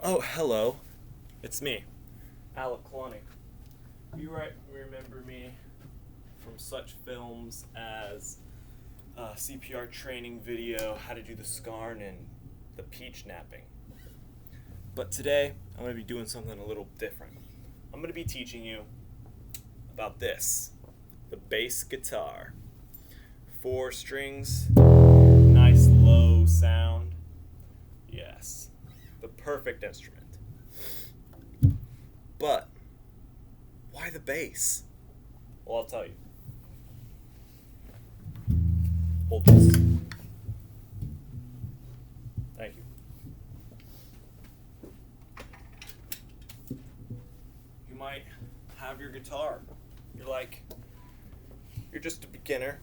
Oh, hello. It's me, Alec Clooney. You right remember me from such films as CPR training video, how to do the scarn, and the peach napping. But today, I'm going to be doing something a little different. I'm going to be teaching you about this, the bass guitar. 4 strings, nice low sound. Yes, the perfect instrument. But why the bass? Well, I'll tell you. Hold this. Thank you. You might have your guitar. You're just a beginner.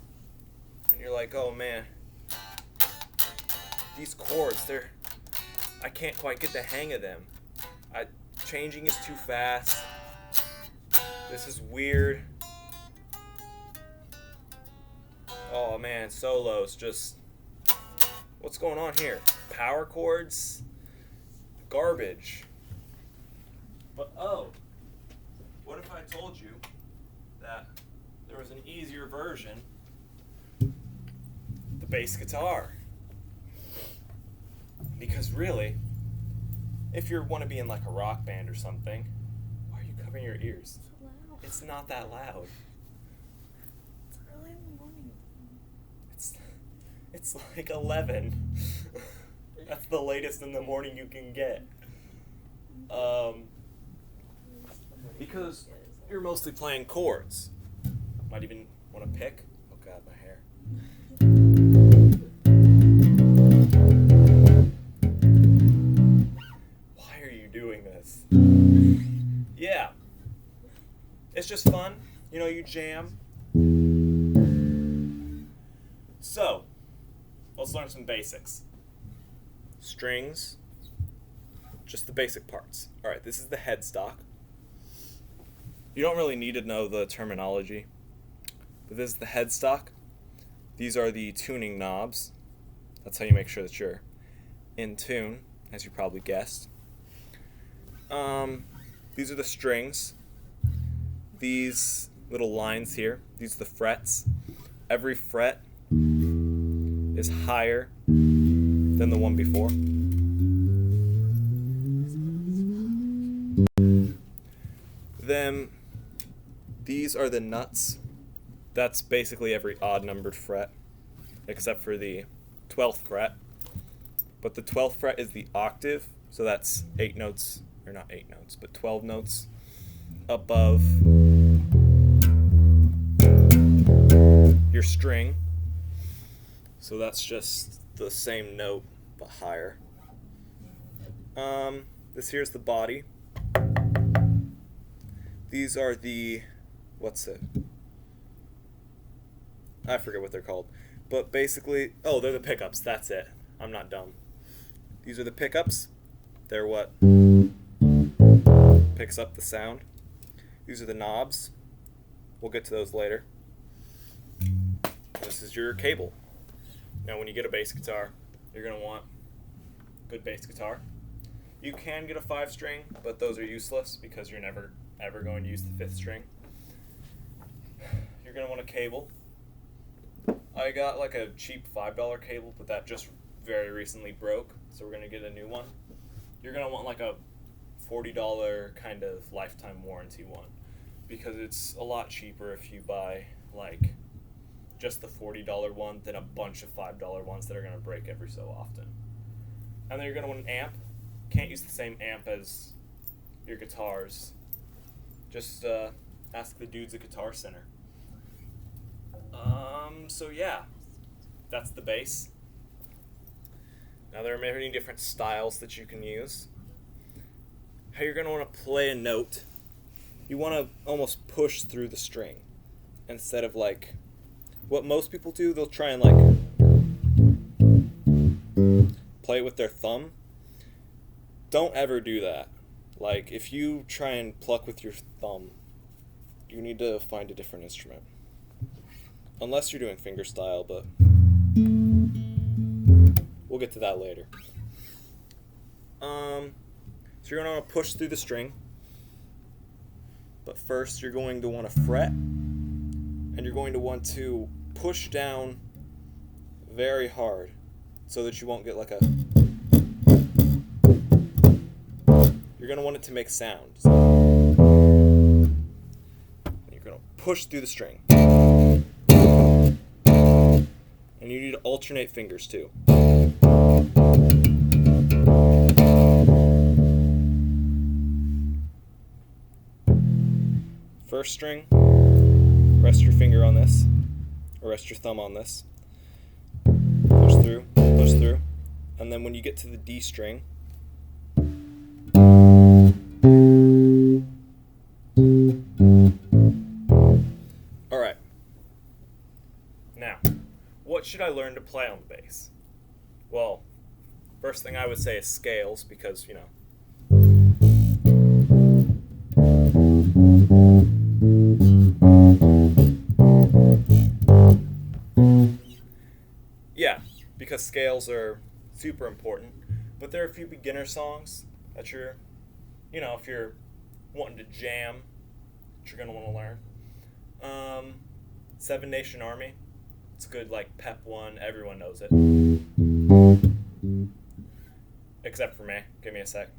And you're like, oh man, these chords, I can't quite get the hang of them. Changing is too fast. This is weird. Oh man, solos, just, what's going on here? Power chords? Garbage. But what if I told you that there was an easier version? The bass guitar. Because really, if you want to be in like a rock band or something, why are you covering your ears? So loud. It's not that loud. It's early in the morning. It's like 11. That's the latest in the morning you can get. Because you're mostly playing chords. Might even want to pick. Oh god, my hair. Why are you doing this? Yeah. It's just fun. You jam. So, let's learn some basics. Strings. Just the basic parts. Alright, this is the headstock. You don't really need to know the terminology. But this is the headstock. These are the tuning knobs. That's how you make sure that you're in tune, as you probably guessed. These are the strings. These little lines here, these are the frets. Every fret is higher than the one before. Then these are the nuts. That's basically every odd numbered fret, except for the 12th fret. But the 12th fret is the octave, so that's 8 notes, or not 8 notes, but 12 notes above your string. So that's just the same note, but higher. This here's the body. These are the, I forget what they're called. But basically, they're the pickups, that's it. I'm not dumb. These are the pickups. They're what picks up the sound. These are the knobs. We'll get to those later. This is your cable. Now when you get a bass guitar, you're going to want good bass guitar. You can get a 5-string, but those are useless because you're never ever going to use the 5th string. You're going to want a cable. I got like a cheap $5 cable, but that just very recently broke, so we're going to get a new one. You're going to want like a $40 kind of lifetime warranty one, because it's a lot cheaper if you buy like just the $40 one than a bunch of $5 ones that are going to break every so often. And then you're going to want an amp. Can't use the same amp as your guitars. Just ask the dudes at Guitar Center. So yeah, that's the bass. Now there are many different styles that you can use. How you're going to want to play a note, you want to almost push through the string instead of like what most people do. They'll try and like play it with their thumb. Don't ever do that. Like if you try and pluck with your thumb, you need to find a different instrument. Unless you're doing fingerstyle, but we'll get to that later. So you're going to push through the string. But first you're going to want to fret, and you're going to want to push down very hard so that you won't get like a... You're going to want it to make sound. So you're going to push through the string. And you need to alternate fingers too. First string, rest your finger on this, or rest your thumb on this. Push through, and then when you get to the D string, alright. Now, what should I learn to play on the bass? Well, first thing I would say is scales, because, you know, yeah, because scales are super important. But there are a few beginner songs that you're, you know, if you're wanting to jam, that you're going to want to learn. Seven Nation Army. It's a good, like, pep one. Everyone knows it. Except for me. Give me a sec.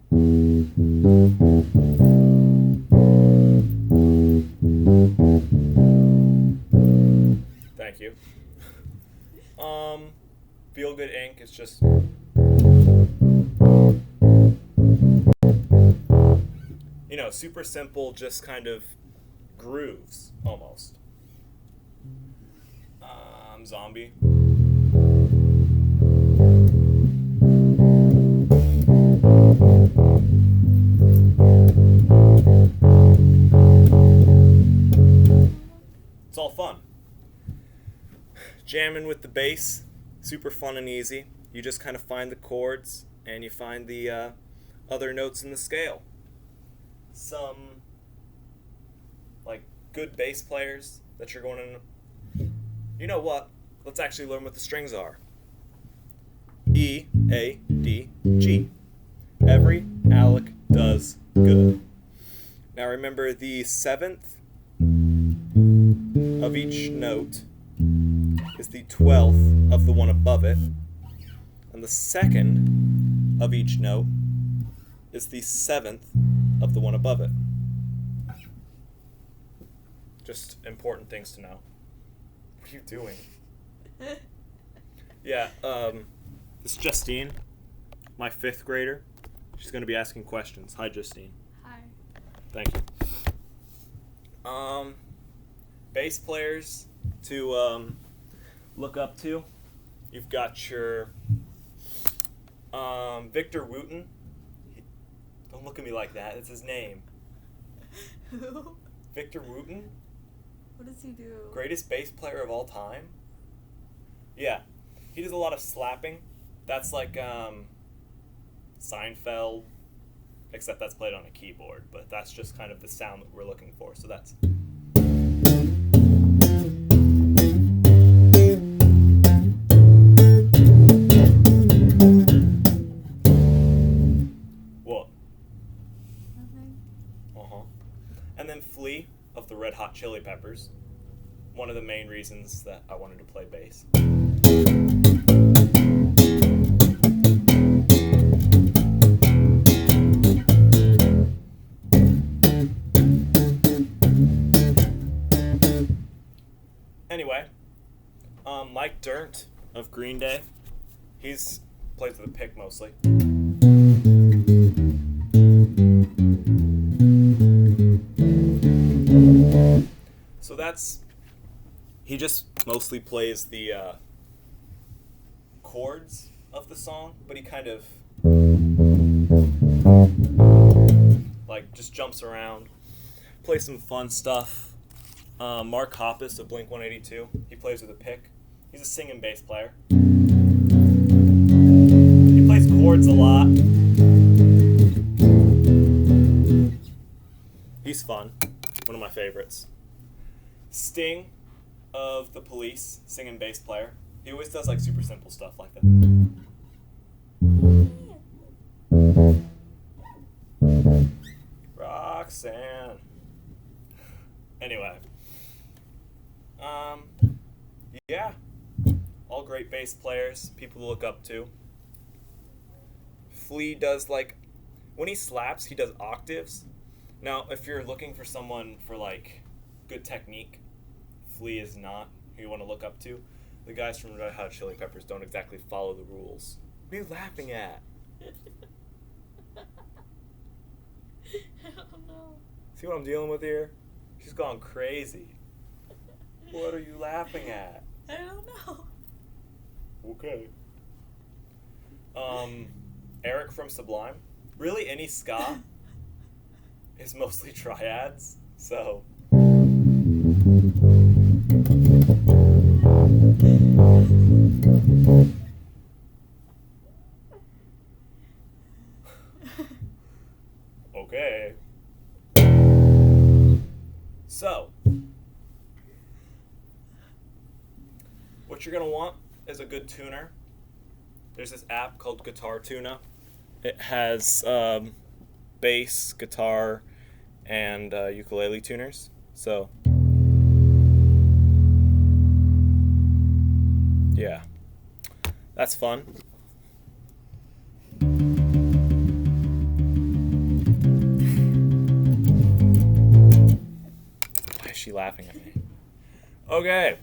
Thank you. Feel Good Inc. is just... You know, super simple, just kind of grooves, almost. Zombie. It's all fun. Jamming with the bass, super fun and easy. You just kind of find the chords and you find the other notes in the scale. Some like good bass players that you're going to... You know what? Let's actually learn what the strings are. E, A, D, G. Every Alec does good. Now remember, the seventh of each note is the 12th of the one above it, and the second of each note is the 7th of the one above it. Just important things to know. What are you doing? Yeah, this is Justine, my 5th grader. She's going to be asking questions. Hi, Justine. Hi. Thank you. Bass players to look up to. You've got your Victor Wooten. Don't look at me like that. It's his name. Who? Victor Wooten. What does he do? Greatest bass player of all time. Yeah, he does a lot of slapping. That's like Seinfeld, except that's played on a keyboard. But that's just kind of the sound that we're looking for. So that's... What? Nothing. And then Flea of the Red Hot Chili Peppers. One of the main reasons that I wanted to play bass. Anyway, Mike Dirnt of Green Day. He's plays with a pick mostly. So that's... He just mostly plays the chords of the song, but he kind of like just jumps around, plays some fun stuff. Mark Hoppus of Blink-182, he plays with a pick. He's a singing bass player. He plays chords a lot. He's fun, one of my favorites. Sting of The Police, singing bass player. He always does like super simple stuff like that. Roxanne. Anyway. Yeah. All great bass players, people to look up to. Flea does, like, when he slaps, he does octaves. Now, if you're looking for someone for, like, good technique, Flea is not who you want to look up to. The guys from Red Hot Chili Peppers don't exactly follow the rules. What are you laughing at? I don't know. See what I'm dealing with here? She's gone crazy. What are you laughing at? I don't know. Okay. Eric from Sublime. Really, any ska is mostly triads, so. Okay. So, what you're gonna want is a good tuner. There's this app called Guitar Tuna. It has bass, guitar, and ukulele tuners. So, yeah, that's fun. Why is she laughing at me? Okay.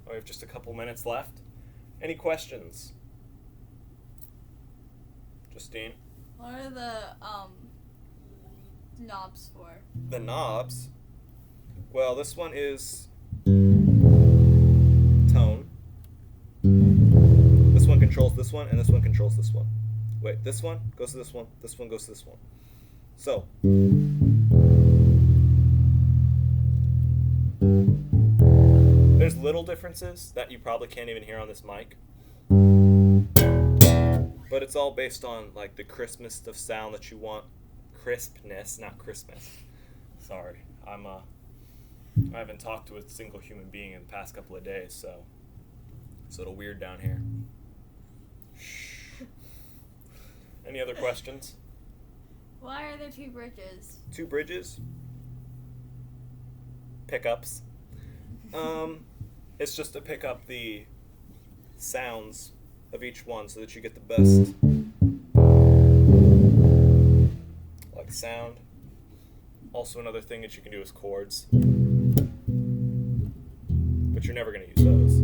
We have just a couple minutes left. Any questions? Justine? What are the knobs for? The knobs? Well, this one is tone. This one controls this one, and this one controls this one. Wait, this one goes to this one goes to this one. So, there's little differences that you probably can't even hear on this mic. But it's all based on, like, the crispness of sound that you want. Crispness, not Christmas. Sorry. I haven't talked to a single human being in the past couple of days, so it's a little weird down here. Shh. Any other questions? Why are there two bridges? Two bridges? Pickups. It's just to pick up the sounds of each one so that you get the best, like, sound. Also, another thing that you can do is chords, but you're never going to use those.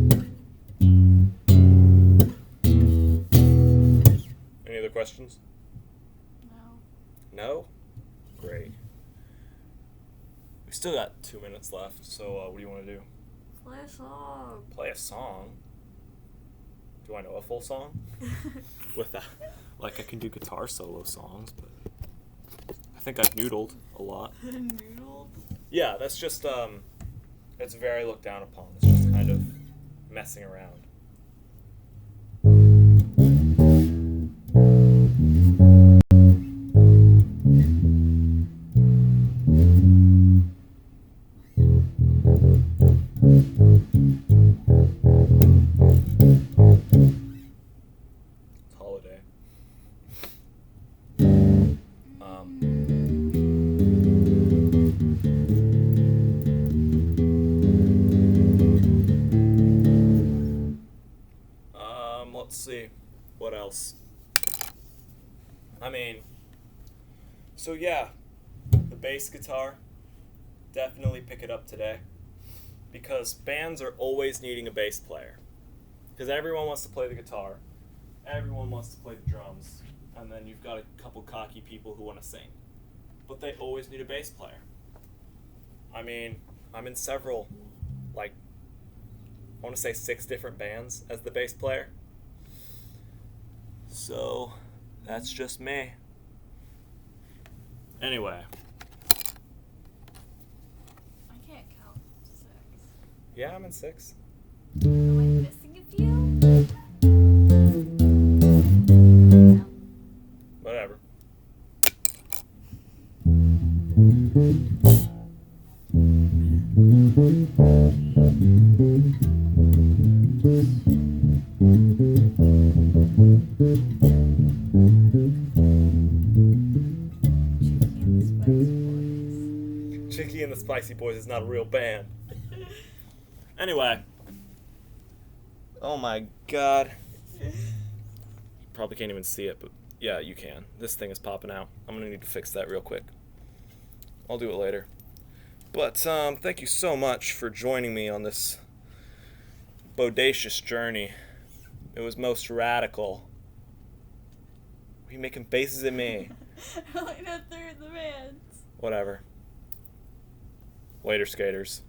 Any other questions? No. No? Great. We still got 2 minutes left, so what do you want to do? Play a song. Play a song? Do I know a full song? With that, like, I can do guitar solo songs, but I think I've noodled a lot. Noodled? Yeah, that's just, it's very looked down upon. It's just kind of messing around. It's holiday. Let's see. What else? I mean, so yeah, the bass guitar, definitely pick it up today. Because bands are always needing a bass player. Because everyone wants to play the guitar, everyone wants to play the drums, and then you've got a couple cocky people who want to sing. But they always need a bass player. I mean, I'm in several, like, I want to say 6 different bands as the bass player. So, that's just me. Anyway. I can't count 6. Yeah, I'm in 6. Am I missing a few? No. Whatever. Chicken and the Spicy Boys is not a real band. Anyway. Oh my god. You probably can't even see it, but yeah, you can. This thing is popping out. I'm gonna need to fix that real quick. I'll do it later. But thank you so much for joining me on this bodacious journey. It was most radical. Are you making faces at me? I only know they're in the bands. Whatever. Later, skaters.